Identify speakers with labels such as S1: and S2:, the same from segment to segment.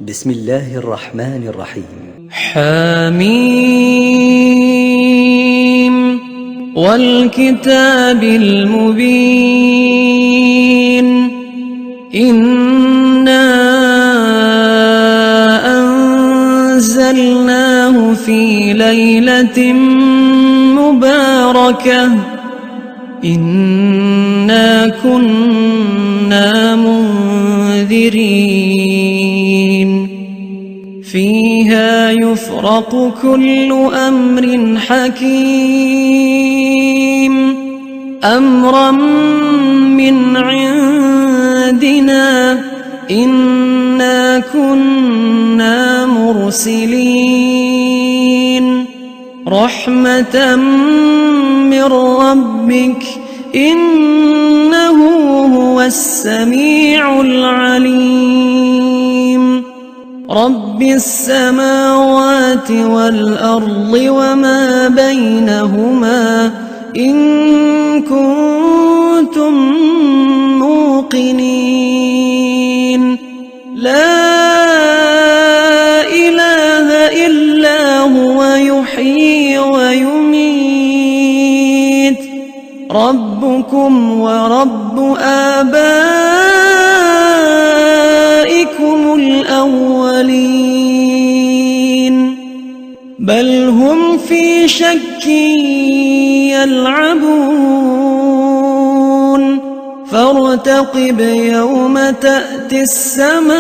S1: بسم الله الرحمن الرحيم.
S2: حميم والكتاب المبين إنا أنزلناه في ليلة مباركة إنا كنا منذرين فيها يفرق كل أمر حكيم أمرا من عندنا إنا كنا مرسلين رحمة من ربك إنه هو السميع العليم رب السماوات والأرض وما بينهما إن كنتم موقنين لا إله إلا هو يحيي ويميت ربكم ورب آبائكم الأولين بل هم في شك يلعبون فارتقب يوم تأتي السماء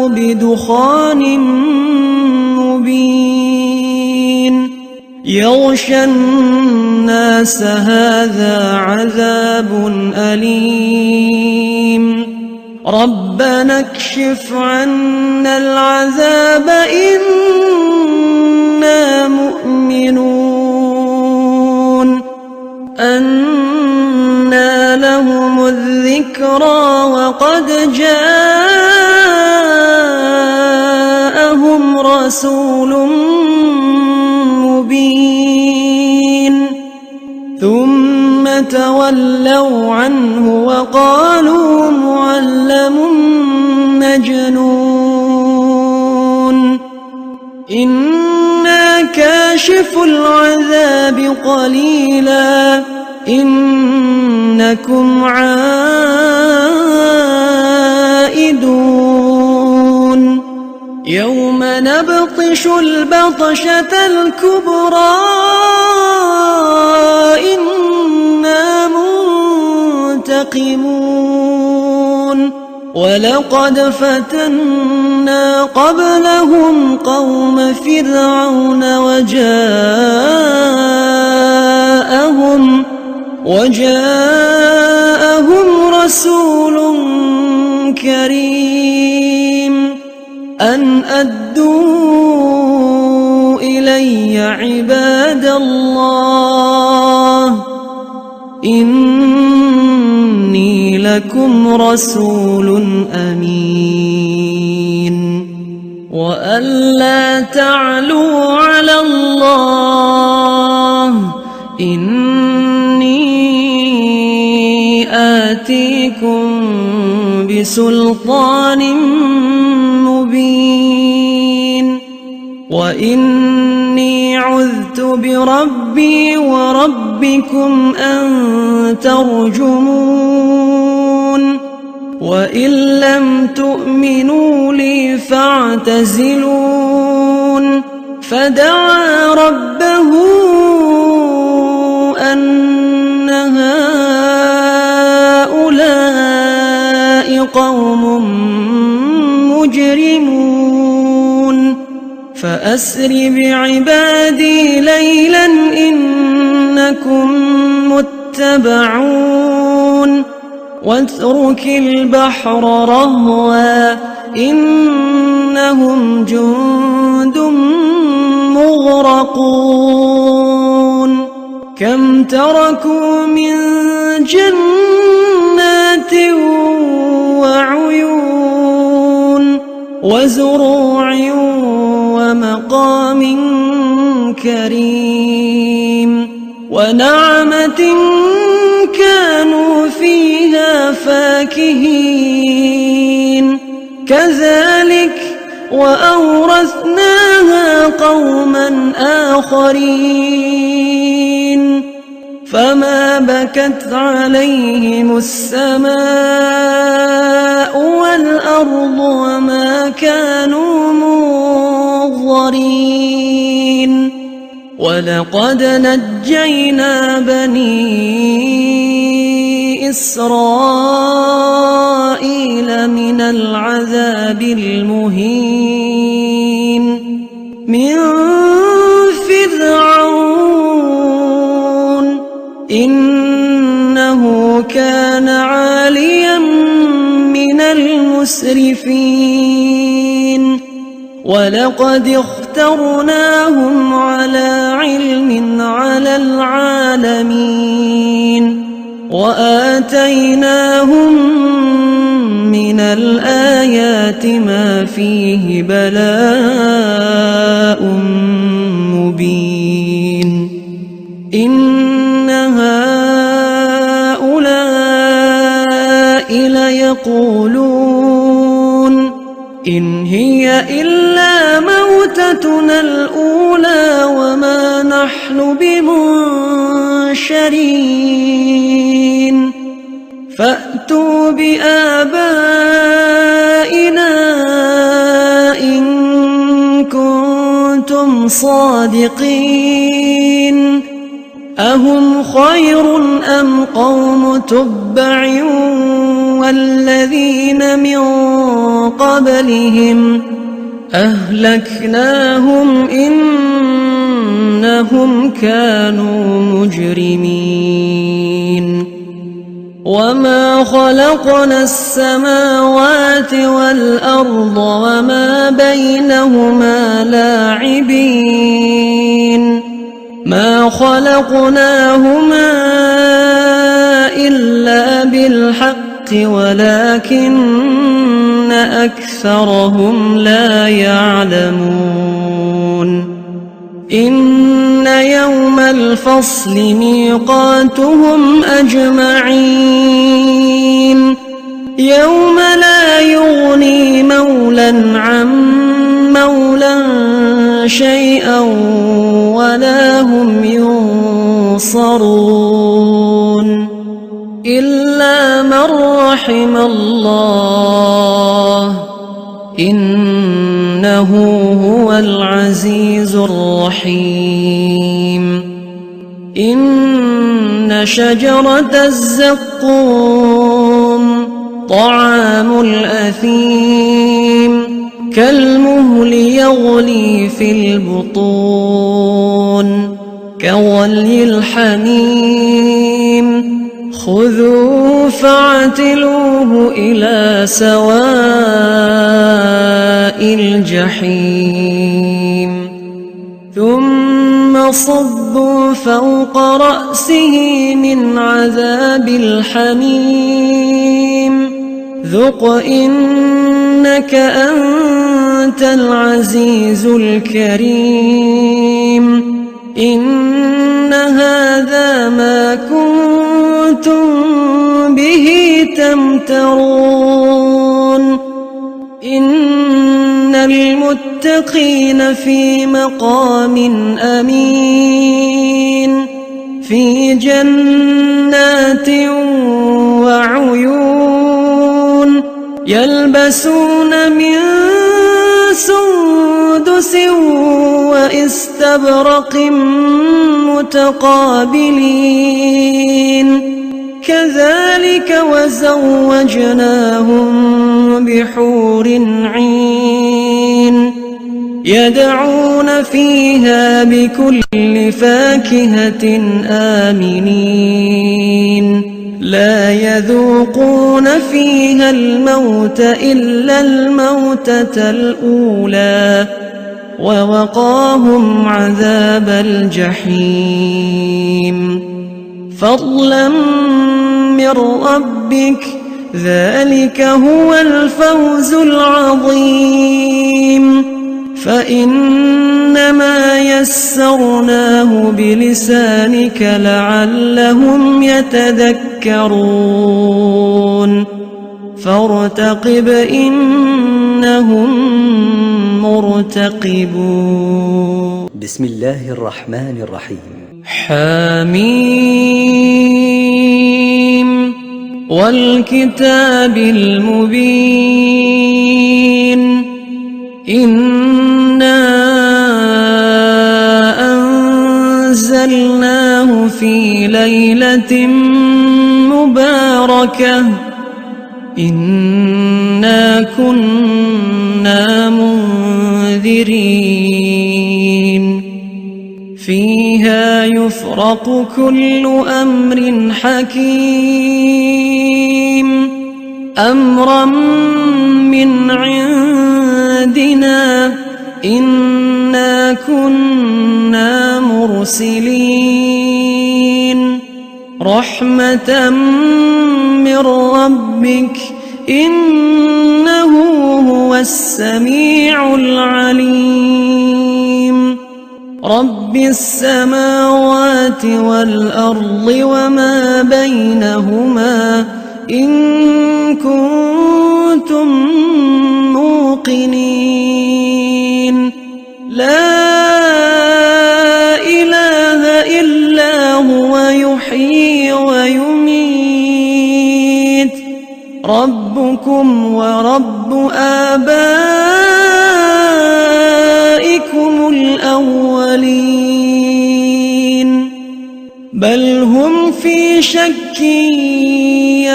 S2: بدخان مبين يغشى الناس هذا عذاب أليم ربنا اكشف عنا العذاب إنا مؤمنون أنى لهم الذكرى وقد جاءهم رسول مبين ثم تولوا عنه وقالوا معلم مجنون إنا كاشف العذاب قليلا إنكم عائدون يوم نبطش البطشة الكبرى إنا منتقمون ولقد فتنا قبلهم قوم فرعون وجاءهم رسول كريم أن أدوا إلي عباد الله إني لكم رسول أمين وأن لا تعلوا على الله إني آتيكم بسلطان مبين وإني عذت بربي وربكم أن ترجمون وإن لم تؤمنوا لي فاعتزلون فدعا ربه أن هؤلاء قوم مجرمون فأسر بعبادي ليلا إنكم متبعون واترك البحر رهوا إنهم جند مغرقون كم تركوا من جنات وعيون وزروع ومقام كريم ونعمة كانوا فيها فاكهين كذلك وأورثناها قوما آخرين فما بكت عليهم السماء والأرض وما كانوا منظرين ولقد نجينا بني إسرائيل من العذاب المهين من فرعون إنه كان عاليا من المسرفين ولقد اخترناهم على علم على العالمين وآتيناهم من الآيات ما فيه بلاء مبين إن هؤلاء ليقولون إن هي إلا موتتنا الأولى وما نحن بمنشرين فأتوا بآبائنا إن كنتم صادقين أهم خير أم قوم تبع والذين من قبلهم أهلكناهم إنهم كانوا مجرمين وما خلقنا السماوات والأرض وما بينهما لاعبين ما خلقناهما إلا بالحق ولكن أكثرهم لا يعلمون إن يوم الفصل ميقاتهم أجمعين يوم لا يغني مولا عن مولا شيئا ولا هم ينصرون إلا من رحم الله إنه هو العزيز الرحيم إن شجرة الزقوم طعام الأثيم كالمهل يغلي في البطون كغلي الحميم خذوه فاعتلوه إلى سواء الجحيم ثم صبوا فوق رأسه من عذاب الحميم ذق إنك أنت العزيز الكريم إن هذا ما كنتم به تمترون إن المتقين في مقام أمين في جنات وعيون يلبسون من سندس واستبرق متقابلين كذلك وزوجناهم بحور عين يدعون فيها بكل فاكهة آمنين لا يذوقون فيها الموت إلا الموتة الأولى ووقاهم عذاب الجحيم فضلا من ربك ذلك هو الفوز العظيم فإنما يسرناه بلسانك لعلهم يتذكرون فارتقب إنهم مرتقبون.
S1: بسم الله الرحمن الرحيم.
S2: حميم والكتاب المبين إنا أنزلناه في ليلة مباركة إنا كنا منذرين فيها يفرق كل أمر حكيم أمرا من عندنا إنا كنا مرسلين رحمة من ربك إنه هو السميع العليم رب السماوات والأرض وما بينهما إن كنتم موقنين لا إله إلا هو يحيي ويميت ربكم ورب آبائكم الأولين بل هم في شك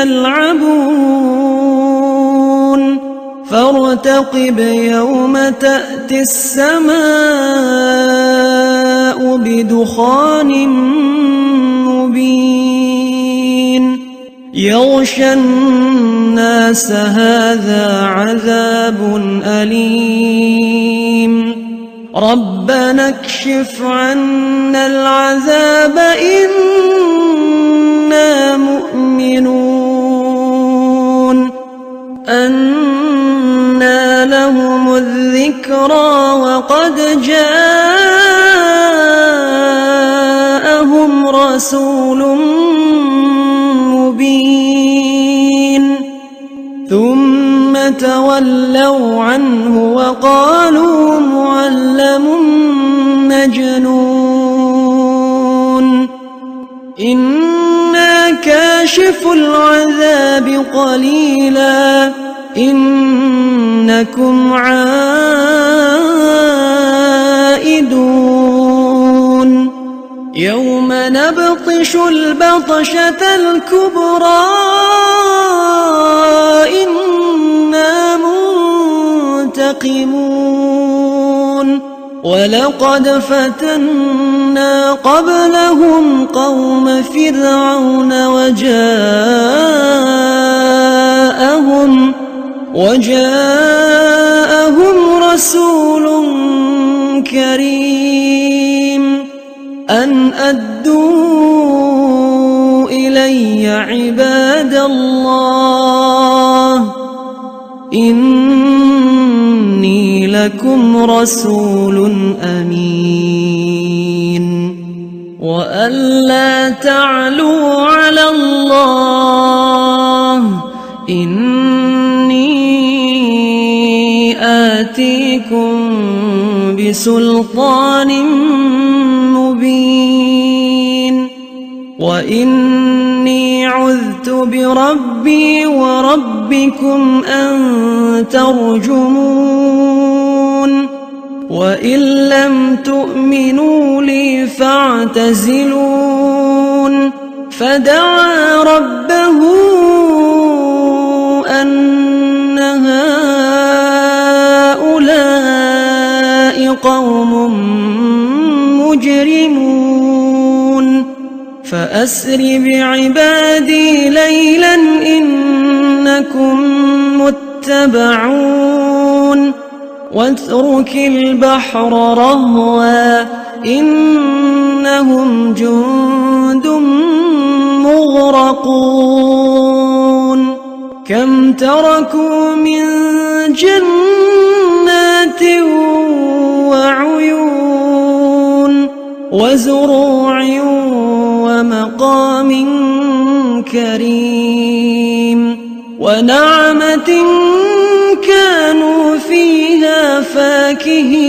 S2: يلعبون فارتقب يوم تأتي السماء بدخان مبين يغشى الناس هذا عذاب أليم ربنا اكشف عنا العذاب إنا مؤمنون أنى لهم الذكرى وقد جاءهم رسول مبين ثم تولوا عنه وقالوا معلم مجنون إنا كاشف العذاب قليلا إنكم عائدون يوم نبطش البطشة الكبرى إنا منتقمون ولقد فتنا قبلهم قوم فرعون وجاءهم رسول كريم أن أدوا إلي عباد الله إني لكم رسول أمين وألا تعلوا على الله إني آتيكم بسلطان مبين وإني عذت بربي وربكم أن ترجمون وإن لم تؤمنوا لي فاعتزلون فدعا ربه أن هؤلاء قوم مجرمون فأسر بعبادي ليلا إنكم متبعون واترك البحر رهوا إنهم جند مغرقون كم تركوا من جنات وعيون وزروع ومقام كريم ونعمة كانوا فيها فاكهين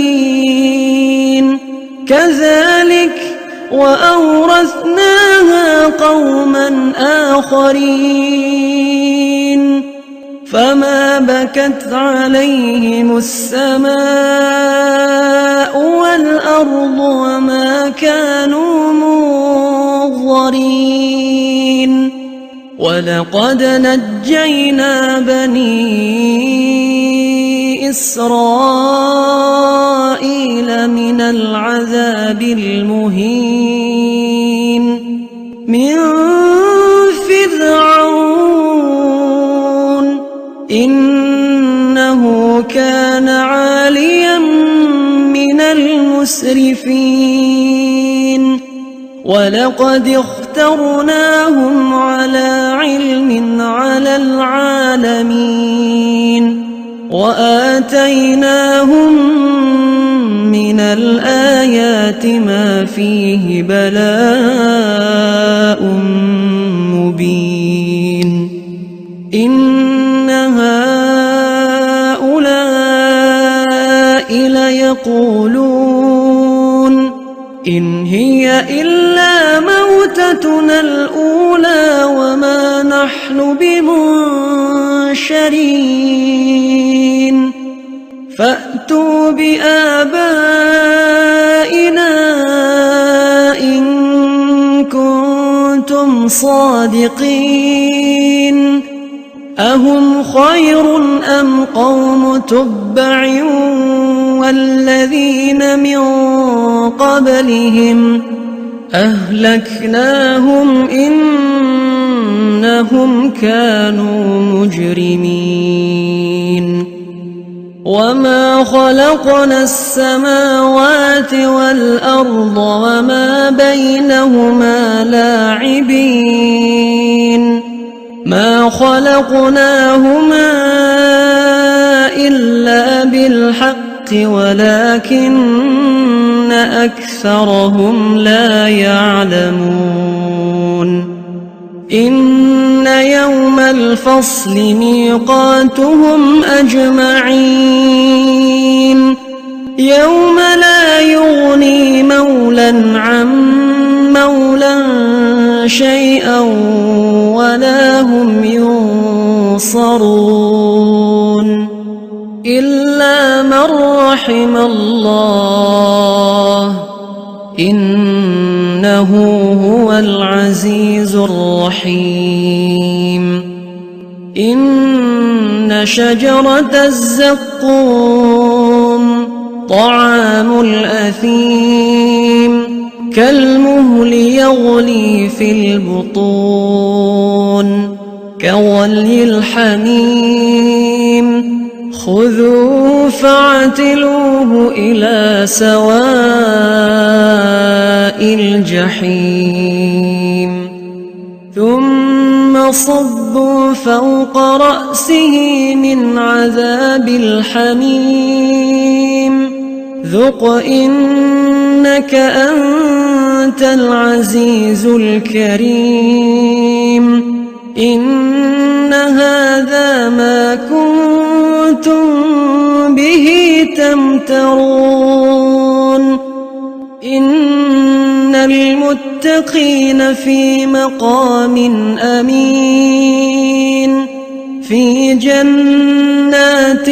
S2: كذلك وأورثناها قوما آخرين فما بكت عليهم السماء والأرض وما كانوا منظرين ولقد نجينا بني إسرائيل من العذاب المهين من فرعون إنه كان عاليا من المسرفين ولقد اخترناهم على علم على العالمين وآتيناهم من الآيات ما فيه بلاء مبين إن هؤلاء ليقولون إن هي إلا موتتنا الأولى وما نحن بمنشرين فأتوا بآبائنا إن كنتم صادقين أهم خير أم قوم تبع والذين من قبلهم أهلكناهم إنهم كانوا مجرمين وما خلقنا السماوات والأرض وما بينهما لاعبين ما خلقناهما إلا بالحق ولكن أكثرهم لا يعلمون إن يوم الفصل ميقاتهم أجمعين يوم لا يغني مولا عن مولا شيئا ولا هم ينصرون إلا من رحم الله إنه هو العزيز الرحيم إن شجرة الزقوم طعام الأثيم كالمهل يغلي في البطون كغلي الحميم خذوه فاعتلوه إلى سواء الجحيم ثم صبوا فوق رأسه من عذاب الحميم ذق إنك أنت العزيز الكريم إن هذا ما كنتم به تمترون إن المتقين في مقام أمين في جنات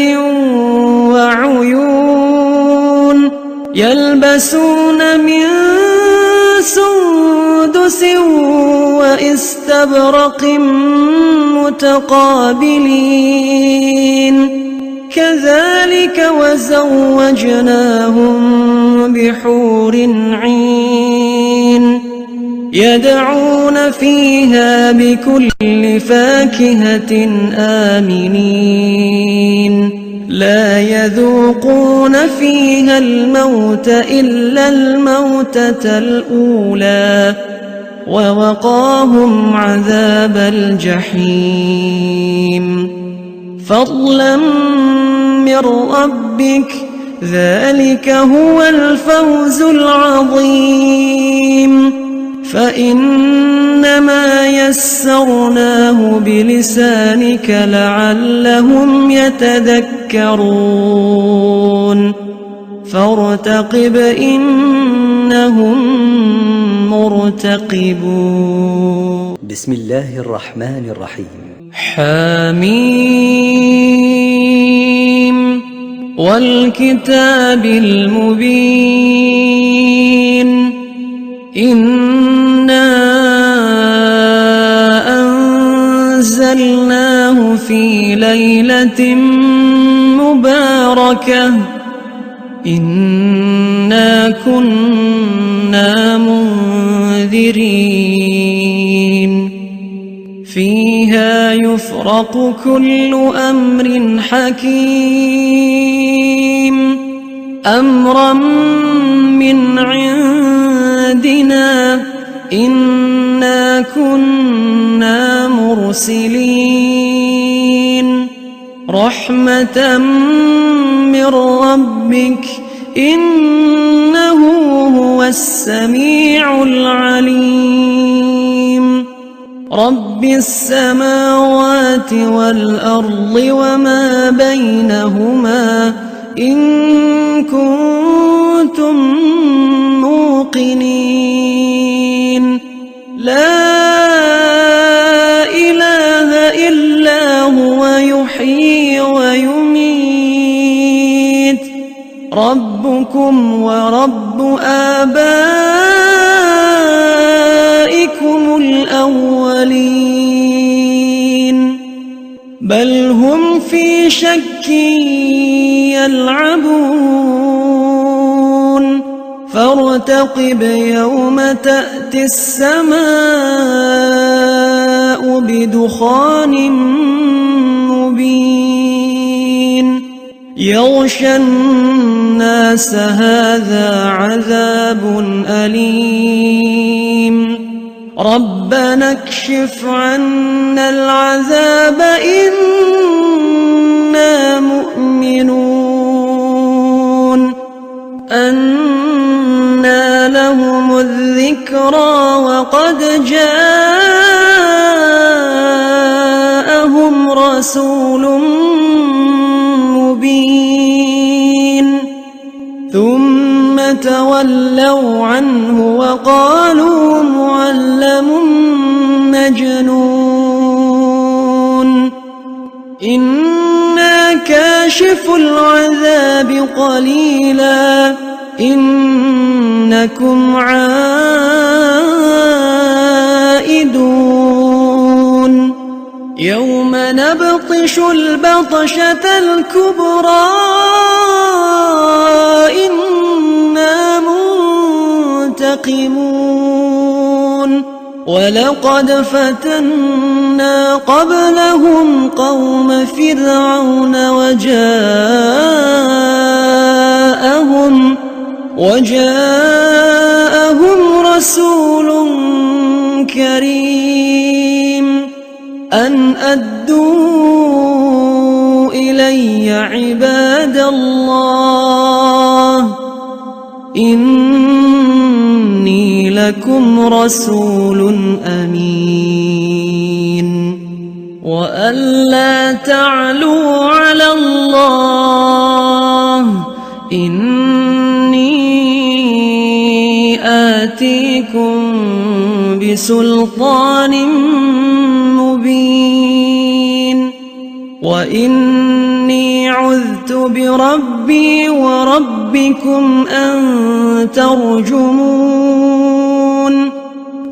S2: وعيون يلبسون من سندس واستبرق متقابلين كذلك وزوجناهم بحور عين يدعون فيها بكل فاكهة آمنين لا يذوقون فيها الموت إلا الموتة الأولى ووقاهم عذاب الجحيم فضلا من ربك ذلك هو الفوز العظيم فإنما يسرناه بلسانك لعلهم يتذكرون فارتقب إنهم مرتقبون.
S1: بسم الله الرحمن الرحيم.
S2: حميم والكتاب المبين إنا أنزلناه في ليلة مباركة إنا كنا منذرين فيها يفرق كل أمر حكيم أمرا من عندنا إنا كنا مرسلين رحمة من ربك إنه هو السميع العليم رب السماوات والأرض وما بينهما إن كنتم موقنين لا إله إلا هو يحيي ويميت ربكم ورب آبائكم الأولين بل هم في شك يلعبون فارتقب يوم تأتي السماء بدخان مبين يغشى الناس هذا عذاب أليم ربنا اكشف عنا العذاب إنا مؤمنون أنى لهم الذكرى وقد جاءهم رسول مبين ثم تولوا عنه وقالوا معلم مجنون إنا كاشف العذاب قليلا إنكم عائدون يوم نبطش البطشة الكبرى إنا منتقمون ولقد فتنا قبلهم قوم فرعون وجاءهم رسول كريم أن أدوا إلي عباد الله إني لكم رسول أمين وألا تعلوا على الله إني آتيكم بسلطان مبين وإني عذت بربي وربكم أن ترجمون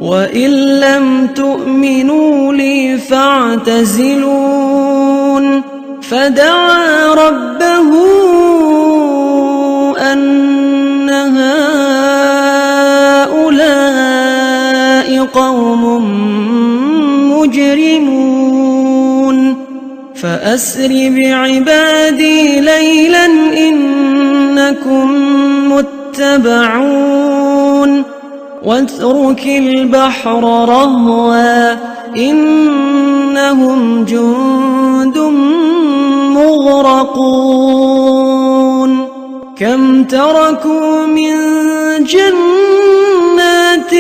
S2: وإن لم تؤمنوا لي فاعتزلون فدعا ربه أن هؤلاء قوم مجرمون فأسر بعبادي ليلا إنكم متبعون واترك البحر رهوا إنهم جند مغرقون كم تركوا من جنات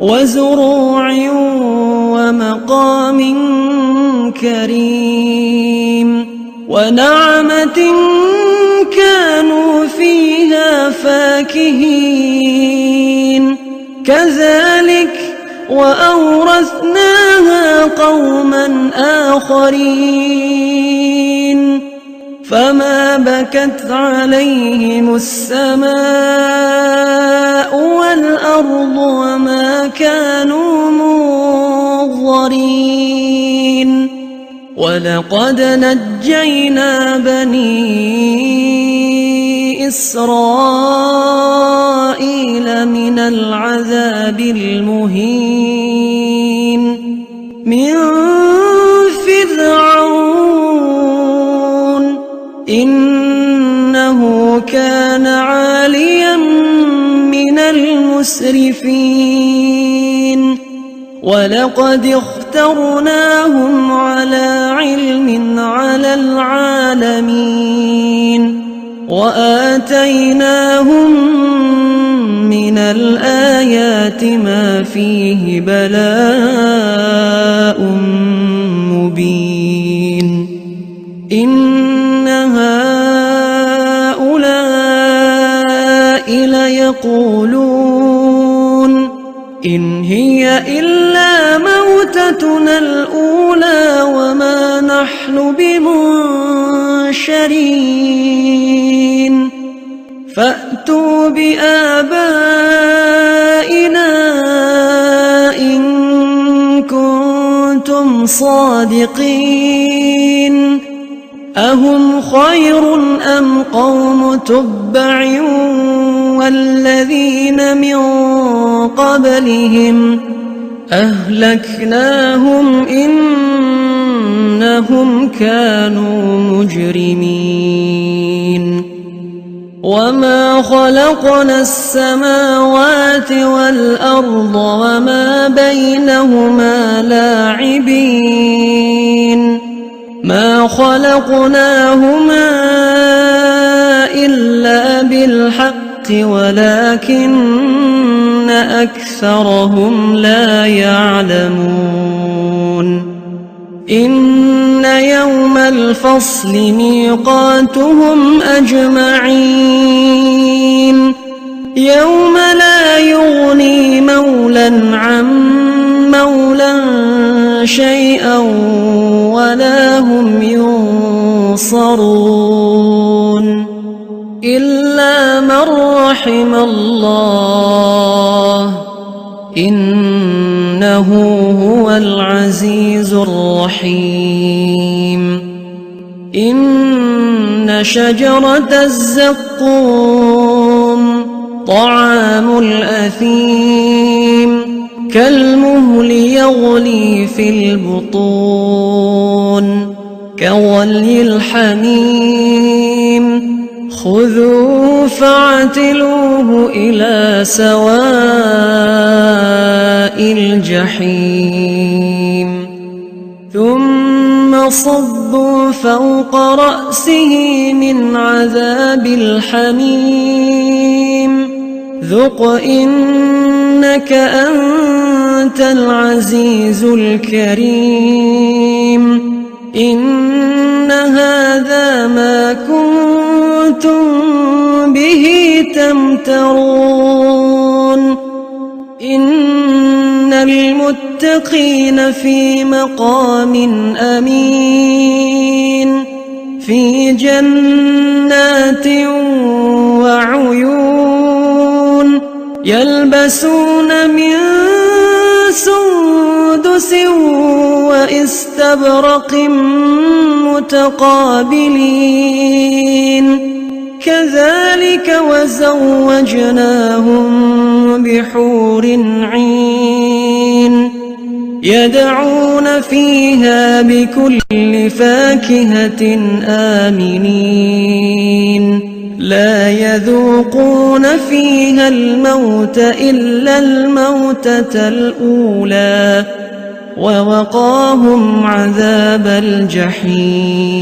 S2: وزروع ومقام كريم ونعمة كانوا فيها فاكهين كذلك وأورثناها قوما آخرين فما بكت عليهم السماء والأرض وما كانوا منظرين ولقد نجينا بني إسرائيل من العذاب المهين من فرعون إنه كان عاليا من المسرفين ولقد اخترناهم على علم على العالمين وآتيناهم من الآيات ما فيه بلاء مبين إن هؤلاء ليقولون إن هي إلا موتتنا الأولى وما نحن بمنشرين فأتوا بآبائنا إن كنتم صادقين أهم خير أم قوم تبع والذين من قبلهم أهلكناهم إنهم كانوا مجرمين وما خلقنا السماوات والأرض وما بينهما لاعبين ما خلقناهما إلا بالحق ولكن أكثرهم لا يعلمون إن يوم الفصل ميقاتهم أجمعين يوم لا يغني مولى عن مولى شيئا ولا هم ينصرون إلا من رحم الله إنه هو العزيز الرحيم إن شجرة الزقوم طعام الأثيم كالمهل يغلي في البطون كغلي الحميم خذوه فاعتلوه إلى سواء الجحيم ثم صبوا فوق رأسه من عذاب الحميم ذق إنك أنت العزيز الكريم إن هذا ما كنتم به تمترون إن المتقين في مقام أمين في جنات وعيون يلبسون من سندس واستبرق متقابلين كذلك وزوجناهم بحور عين يدعون فيها بكل فاكهة آمنين لا يذوقون فيها الموت إلا الموتة الأولى ووقاهم عذاب الجحيم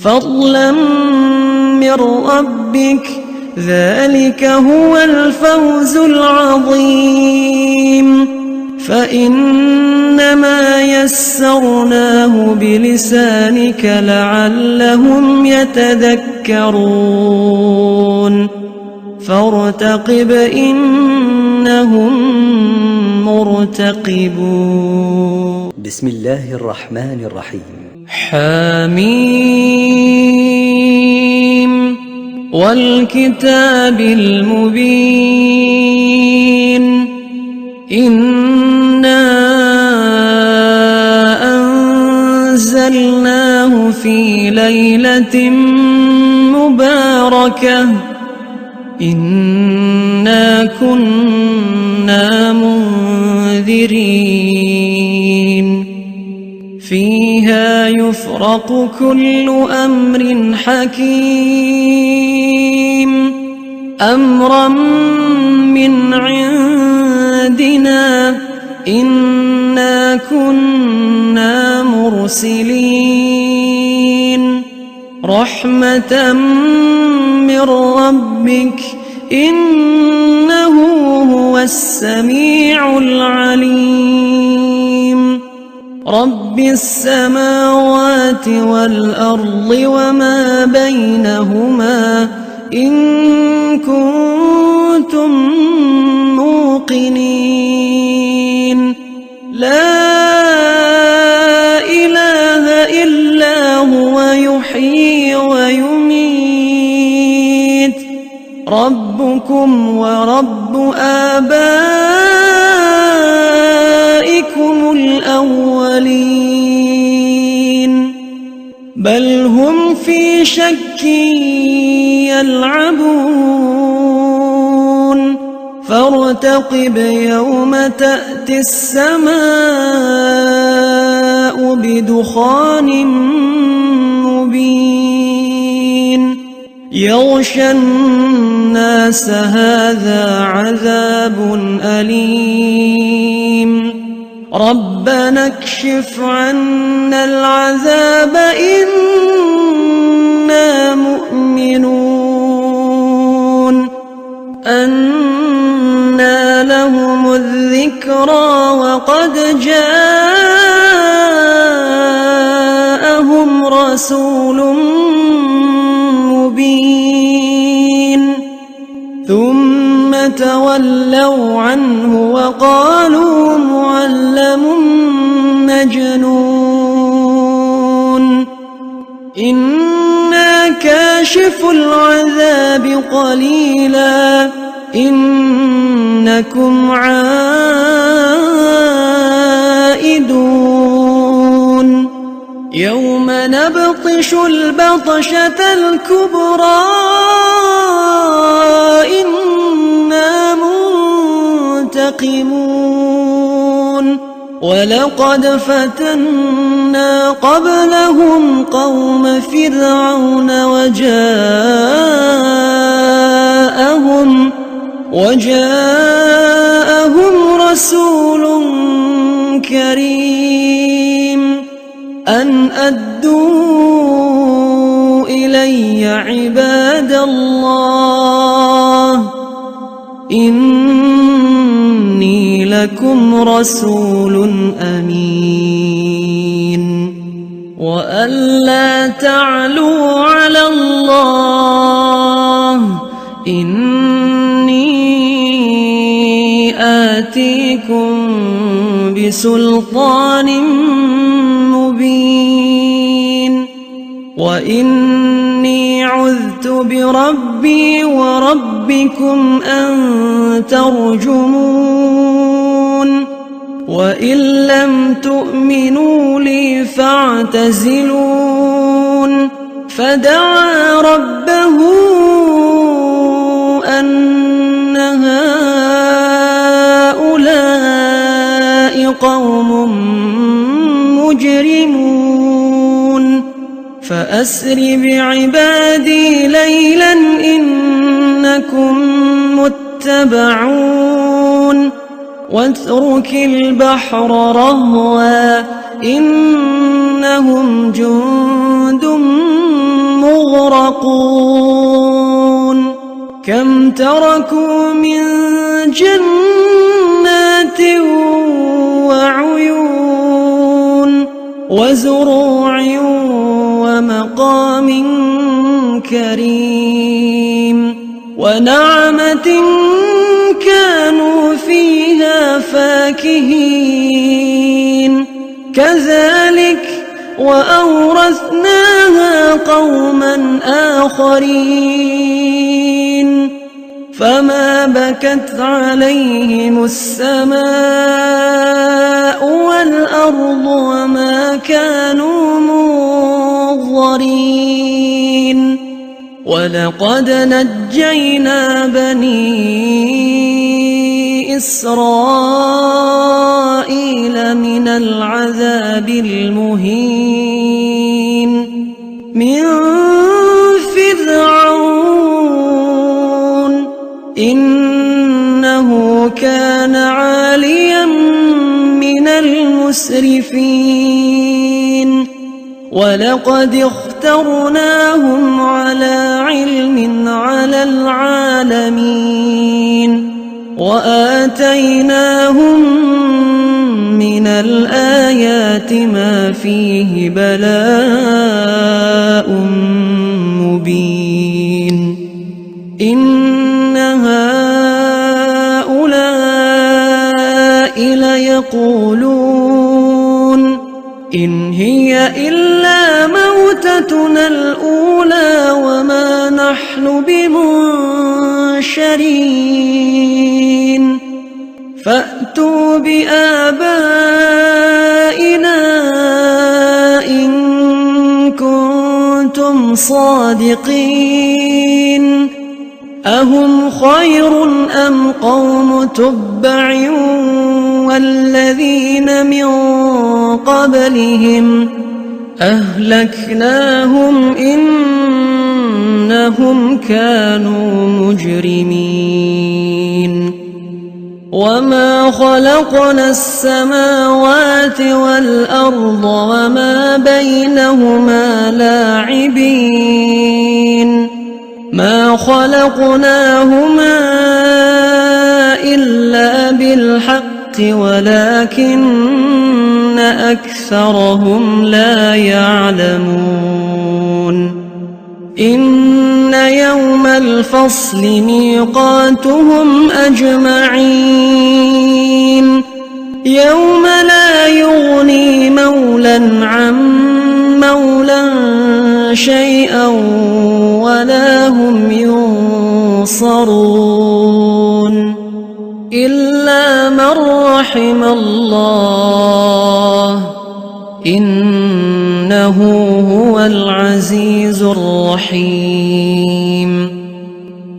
S2: فضلا من ربك ذلك هو الفوز العظيم. فإنما يسرناه بلسانك لعلهم يتذكرون فارتقب إنهم مرتقبون.
S1: بسم الله الرحمن الرحيم.
S2: حميم والكتاب المبين إنا أنزلناه في ليلة مباركة إنا كنا منذرين فيها يفرق كل أمر حكيم أمرا من عندنا إنا كنا مرسلين رحمة من ربك إنه هو السميع العليم رب السماوات والأرض وما بينهما إن كنتم موقنين لا إله إلا هو يحيي ويميت ربكم ورب آبائكم الأولين بل هم في شك يلعبون فارتقب يوم تأتي السماء بدخان مبين يغشى الناس هذا عذاب أليم ربنا اكشف عنا العذاب إنا مؤمنون أنى لهم الذكرى وقد جاءهم رسول مبين ثم تولوا عنه وقالوا معلم مجنون إنا كاشف العذاب قليلا إنكم عائدون يوم نبطش البطشة الكبرى إنا منتقمون ولقد فتنا قبلهم قوم فرعون وجاءهم رسول كريم أن أدوا إلي عباد الله إني لكم رسول أمين وألا تعلوا على الله إني آتيكم بسلطان مبين وإني عذت بربي وربكم أن ترجمون وإن لم تؤمنوا لي فاعتزلون فدعا ربه أن هؤلاء قوم مجرمون فأسر بعبادي ليلا إنكم متبعون واترك البحر رهوا إنهم جند مغرقون كم تركوا من جنات وعيون وزروع ومقام كريم ونعمة كانوا فيها فاكهين كذلك وأورثناها قوما آخرين فما بكت عليهم السماء والأرض وما كانوا منظرين ولقد نجينا بني إسرائيل من العذاب المهين من فرعون إنه كان عاليا من المسرفين ولقد اخترناهم على علم على العالمين وآتيناهم من الآيات ما فيه بلاء مبين إن هؤلاء ليقولون إن هي إلا موتتنا الأولى وما نحن بمنشرين فأتوا بآبائنا إن كنتم صادقين أهم خير أم قوم تبع والذين من قبلهم أهلكناهم إنهم كانوا مجرمين وما خلقنا السماوات والأرض وما بينهما لاعبين ما خلقناهما إلا بالحق ولكن أكثرهم لا يعلمون إن يوم الفصل ميقاتهم أجمعين يوم لا يغني مولا عن مولا شيئا ولا هم ينصرون إلا من رحم الله إنه هو العزيز الرحيم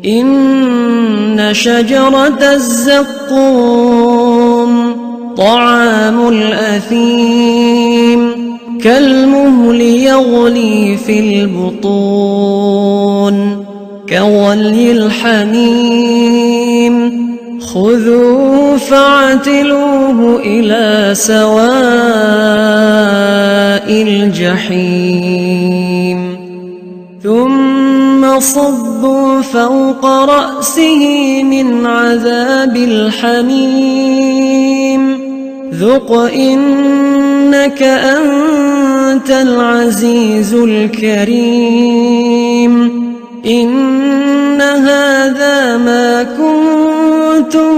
S2: إن شجرة الزقوم طعام الأثيم كالمهل يغلي في البطون كغلي الحميم خذوه فاعتلوه إلى سواء الجحيم ثم صبوا فوق رأسه من عذاب الحميم ذق إنك أنت العزيز الكريم إن هذا ما كنتم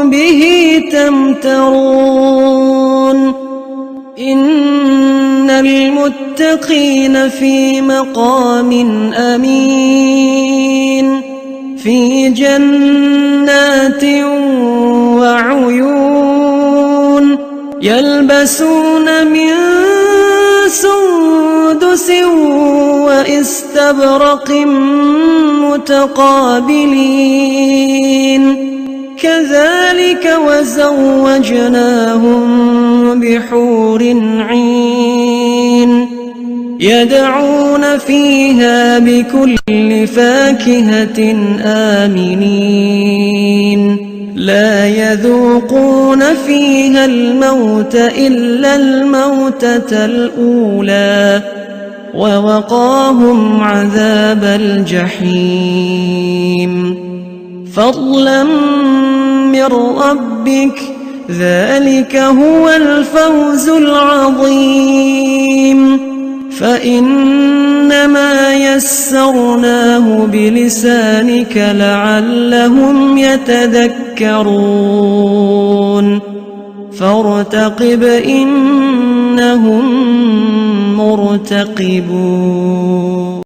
S2: به تمترون إن المتقين في مقام أمين في جنات وعيون يلبسون من سندس واستبرق متقابلين كذلك وزوجناهم بحور عين يدعون فيها بكل فاكهة آمنين لا يذوقون فيها الموت إلا الموتة الأولى ووقاهم عذاب الجحيم فضلا من ربك ذلك هو الفوز العظيم فإنما يسرناه بلسانك لعلهم يتذكرون فارتقب إنهم مرتقبون